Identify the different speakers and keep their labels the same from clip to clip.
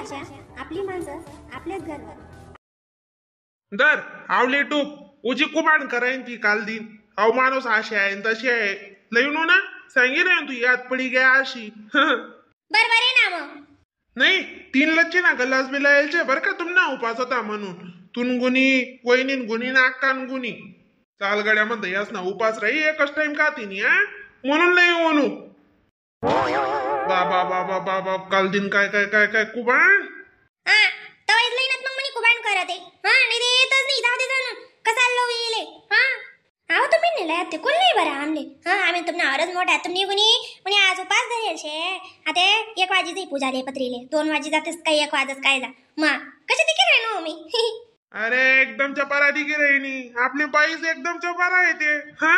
Speaker 1: भाषा, आपली माणसं आपल्याच घरवर.
Speaker 2: दर आवले टूप उजी कुमाण करायन ती काल दिन अव माणूस अशी आहे न तशी आहे लईनो ना सांगे ना तू याद पडी गया अशी
Speaker 1: बरोबर आहे ना मग.
Speaker 2: नाही 3 लच्चे ना गल्लास बिला यायचे बरं का तुम ना उपास होता म्हणून तुन गुणी वहिनीन गुणी ना अक्कान गुणी चाल गड्या म्हणता यास ना उपास राही एकच टाइम का तिनी हा म्हणून लई म्हणू बाबा बाबा बाबा काल दिन काय काय काय काय कुबाण
Speaker 1: हा तवाच लईनत मग म्हणे कुबाण करत आहे. हा नाही रे येतच नाही जाऊ दे जाणं कसा लो येले. हा आहो तुम्ही नेलाय ते कोण नाही बरं आमले. हा आम्ही तुमना आवरच मोठा तुम्ही कुणी म्हणे आज उपास धरेल शे आता 1 वाजेची पूजा दे पत्रीले 2 वाजे जातेस काय 1 वाजत काय जा मग कशी तिकी राहणो मी.
Speaker 2: अरे एकदम चपारा दिकी राहिनी आपली बाईस एकदम चपारा आहे ते हा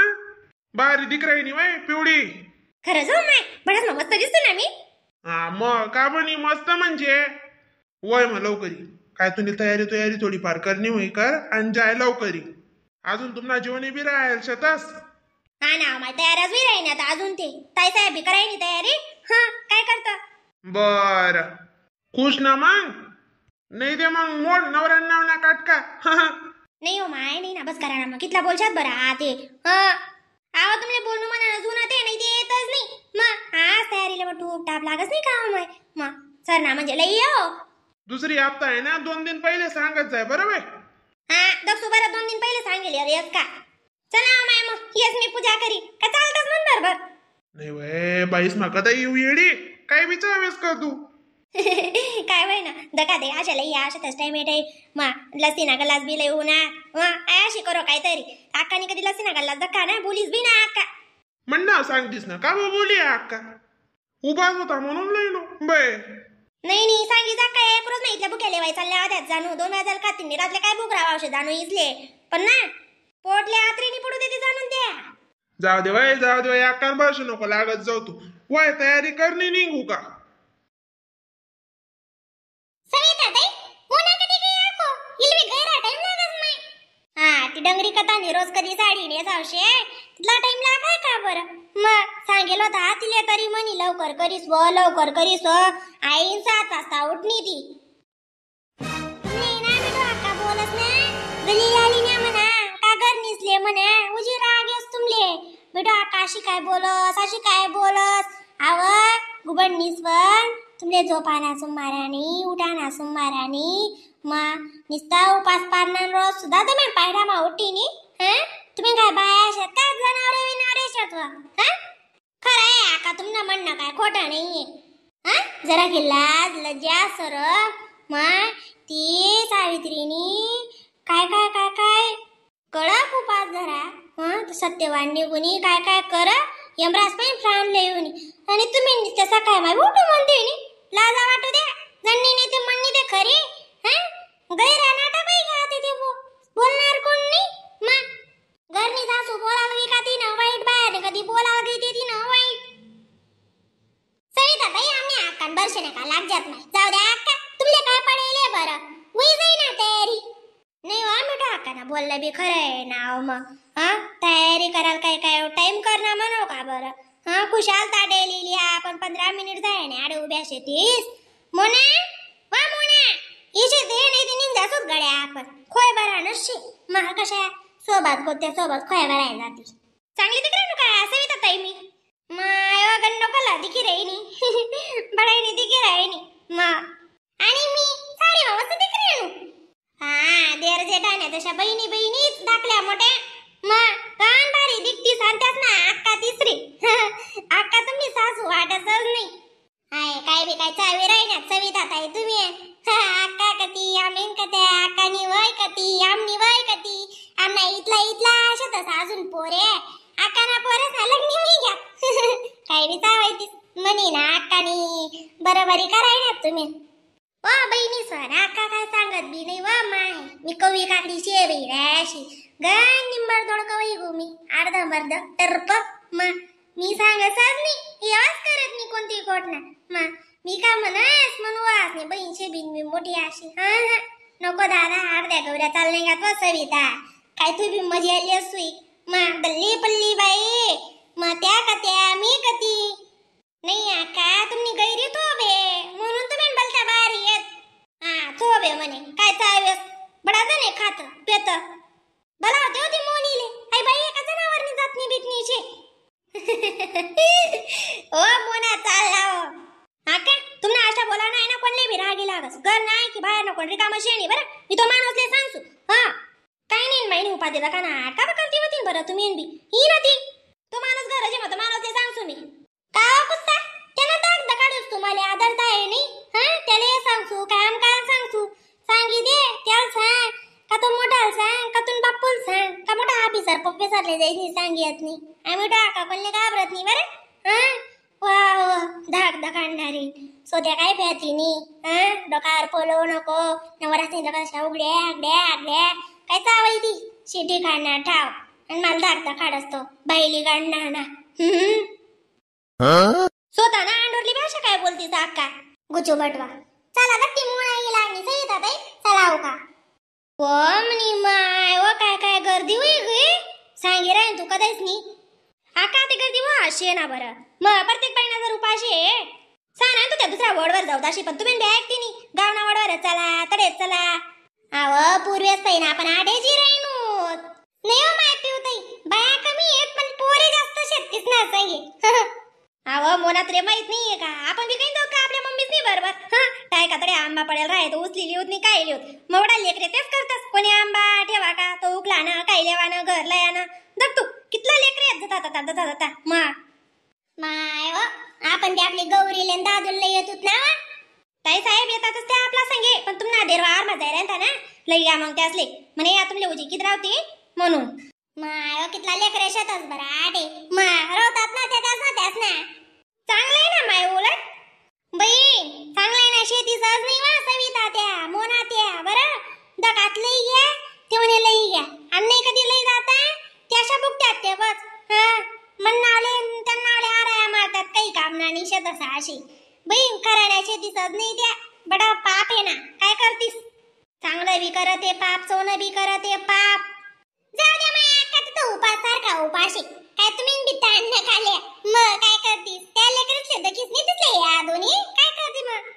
Speaker 2: बारी दिक राहिनी वय पिवडी
Speaker 1: खरंच हो माय बडाच मस्त दिसतो ना मी.
Speaker 2: हा मग का बनी मस्त म्हणजे वय मग लवकरी काय तुम्ही तयारी थोडीफार करणी होई कर आणि जाय लवकरी अजून तुम्हाला जेवणी बी राहील शतस.
Speaker 1: हा ना माय तयारच बी राहीन आता अजून ते ताई साहेब बी करायनी तयारी. हा काय करता
Speaker 2: बर खुश ना मग नाही दे मग मोड नवऱ्या नाव ना काटका
Speaker 1: नाही हो माय नाही ना बस करा ना मग कितला बोलशात बरं हा ते आवा तुमले बोलणं म्हणा जुना ते नाही ते येतच नाही मग आज तयारीला मग टूप टाप लागच नाही का मग सर ना म्हणजे लई हो
Speaker 2: दुसरी हप्ता आहे ना 2 दिन पहिले सांगत जाय बरोबर.
Speaker 1: हा दक्षू बरं 2 दिन पहिले सांगेल यार येस का चला माय मग येस मी पूजा करी का चालतच म्हण बरोबर.
Speaker 2: नाही वय बाईस मा कदा येऊ येडी काय विचारवेस का तू
Speaker 1: काय वय ना दका दे अशा लई अशा तस टाइम येते मग लस्सी ना गलास बी लई होणार मग अशी करो काहीतरी अक्कानी कधी लस्सी ना गलास दका ना बोलीस बी ना अक्का
Speaker 2: म्हण ना सांगतीस ना का बोली अक्का उभाच होता म्हणून लई नो बै
Speaker 1: नाही सांगी जा काय एक रोज नाही इथल्या बुक्या लेवाय चालल्या त्यात जाणू 2 वाजायला का 3 रातले काय बुक राहावं असे जाणू इथले पण ना पोटले आत्रेनी पडू देते जाणून द्या.
Speaker 2: जाऊ दे वय अक्कान भाषू नको लागत जाऊ तू वय तयारी करणी निघू का.
Speaker 1: सविता ताई कोणा कधी गई आको इलवी गैरा टाइम लागत नाही. हा ती डंगरी कथा नि रोज कधी साडी नेसावशे तिथला टाइम लागाय का बरं मग सांगेल होता तिले तरी म्हणी लवकर करीस आई 7 वाजता उठणी ती नाही ना बेटो अक्का बोलस ना गली आली ना म्हणा का घर निसले म्हणा उजी रागेस तुमले बेटो अक्का अशी काय बोलस आव गुबड निसवन तुमले झोपाना सुमारानी उठाना सुमारानी मग निस्ता उपास पारना रोज सुद्धा तुम्ही पायडा मा उठीनी हा तुम्ही काय बाया शेत का जनावरे शेतवा हा खरं आहे आका तुमना म्हणणं काय खोटं नाहीये. हा जरा की लाज लज्जा सरम मग ती सावित्रीनी काय कडक उपास धरा सत्यवान निघुनी काय कर यमराज पण प्राण लेऊनी आणि तुम्ही नुसतं सकाळ माय उठू म्हणते नी लाजा वाटू द्या जन्नी नाही ते म्हणणी ते खरी हा गैरा नाटक बाई घाते ते बोलणार कोण नाही मग घरनी सासू बोलावली का ती ना वाईट बाहेर कधी बोलावली ती ना वाईट. सविता ताई आम्ही अक्कान बरशे का लाग जात नाही जाऊ द्या अक्का तुमले काय पडेले बरं होई जाई ना तयारी. नाही वा बेटा अक्का ना बोललं बी खरं आहे ना मग हा तयारी कराल काय टाइम करना म्हणो का बरं हा खुशाल ताडे लिहिली आपण 15 मिनिट जाय ना आडे उभ्या शेतीस मोना वा मोना इशे दे नाही ती निंदा सुत गड्या आपण खोय बरा नशी महा कशा सोबत खोय बरा जाती चांगली तिकडे नु काय सविता ताई मी माय गंडो कला दिकी राहिनी बडाईनी दिकी राहिनी मग आणि मी साडी मस्त दिकी राहिनु हा देर जेठाने तशा बहिणीच दाखल्या मोठ्या मग कान भारी दिखती सांगतास ना अक्का तिसरी अक्का तुम्ही सासू वाटतच नाही हाय काय बी काय चावी राहिना सविता ताई तुम्ही अक्का कती आम्ही कत्या अक्कानी वय कती आमनी वय कती आम्हा इथला अशातच अजून पोरे अक्काना पोरच लग्न मी घ्या काय बी चावायची म्हणी ना अक्कानी बरोबरी करायना तुम्ही वा बहिणी सर अक्का काय सांगत बी नाही वा माय मी कवी काढली शेरी रॅशी गण निंबर दोड कवी गुमी अर्ध टर्प मग मी सांगतच नाही याच करत मी कोणती घटना मग मी का म्हणस म्हणवास नाही बहीणशी बिन मी मोठी अशी हा नको दादा अर्ध्या गवऱ्या चालणे घातवा सविता काय तू बी मजा आली असुई मग दल्ली पल्ली बाई मग त्या कत्या मी कती नाही अक्का तुम्ही गैरी तो बे म्हणून तुम्ही बोलता बारी येत घरच घर नाही की बाहेर नको रिकाम शेणी बरं मी तो माणूसले सांगसू हा काही नाही माहिती उपाधीला का ना का करती होती बरं तुम्ही बी ही ना ती तो माणूस घराचे मत माणूसले सांगसू मी का कुत्ता त्यानं दाग दकाडूस तुम्हाला आदरता आहे नाही हा त्याला सांगसू काम काम सांगसू सांगी दे त्याला सांग का तो मोठा सांग का तुम बापूल सांग का मोठा ऑफिसर प्रोफेसरले जायची सांगियत नाही आम्ही टाका कोणले घाबरत नाही बरं हा वा धाक दकाडणारी सोत्या काय प्याती नी हा डोकावर पोलवू नको नवरात्री कशा उघड्या आगड्या आगड्या काय चावाय ती शिटी काढणार ठाव आणि मला धाक दकाड असतो बैली काढणार ना स्वतः ना अंडोरली भाषा काय बोलतीस अक्का गुचू बटवा चला गट्टी मुळा लागली सही ताई चला हो का ओ म्हणी माय ओ काय काय गर्दी होई गे सांगे रे तू कधीच नी आका ते गर्दी वा अशी ना बरं मग प्रत्येक बाईना जर उपाशी सांग तू त्या दुसऱ्या वडवर जाऊ दाशी पण तुम्ही ऐकती नी गावना वडवर चला तडेच चला आव पूर्वेच ताई ना आपण आडेजी राहिनो नाही हो माय पिवताई बाया कमी आहेत पण पोरे जास्त शेतकीच ना सांगे आव मोना तुला माहित नाहीये का आपण बी काही का आपल्या मम्मीच नाही बरोबर हा काय का तडे आंबा पडेल राहे तो उचली लिहूत नाही काय लिहूत मवडा लेकरे तेच करतात कोणी आंबा ठेवा का तो उकला ना काय लेवाना घरला याना बघ तू कितला लेकरे जाता माय आपण ते आपले गौरीले दादूला येतोत ना ताई साहेब येतातच ते आपला संगे पण तुम्हाला देरवार मजा राहता ना लई या मग त्यासले म्हणे या तुमले उजी कित रावते म्हणून माय कितला लेकरे शेतच बरं आडे मा रावतात ना त्याच ना चांगलं आहे ना माय उलट बाई चांगलं आहे ना शेती सहज नाही वा सविता त्या मोना त्या बरं दकात लई घ्या ते म्हणे लई घ्या आणि नाही कधी लई जाता त्याशा बुकत्यात ते बस हा म्हणनावले त्यांनावले आराया मारतात काही काम नाही शेतच अशी बाई करायला शेती सहज नाही त्या बडा पाप आहे ना काय करतीस चांगलं बी करते पाप सोनं बी करते पाप जाऊ दे माया अक्का तू उपास सारखा उपाशी काय तुम्ही बी ताण न खाल्ल्या मग काय करतीस त्या लेकरच दकीस नाही तिथले या दोन्ही काय करते मग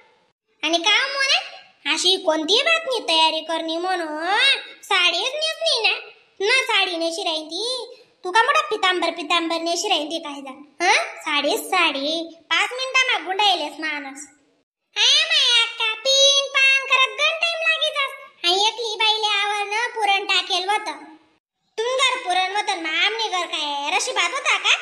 Speaker 1: आणि का मोना अशी कोणती बातमी तयारी करणी म्हणून साडीच नेसली ना ना साडी नेशी राहिली तू का मोठा पितांबर नेशी राहिली काय जा हा साडीच साडी 5 मिनिटा मागून राहिलेस माणूस हाय माया अक्का पिन पान करत गण टाइम लागीच आणि एकली बाईले आवरण पुरण टाकेल होतं तुमगर पुरण होतं ना आमने घर काय रशी भात होता का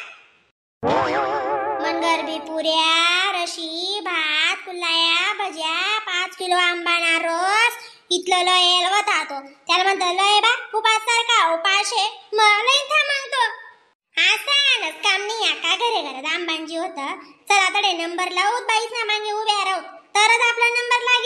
Speaker 1: मनगर बी पुऱ्या रशी भात कुल्लाया भज्या 5 किलो आंबाना रस इतलं लय होता तो त्याला म्हणतं लय बा उपास सारखा उपाशे मग लय था मागतो आसानच काम नाही आका घरे आंबांची होतं चला तडे नंबर लावूत बाईस ना मागे उभ्या राहू तरच आपला नंबर लागेल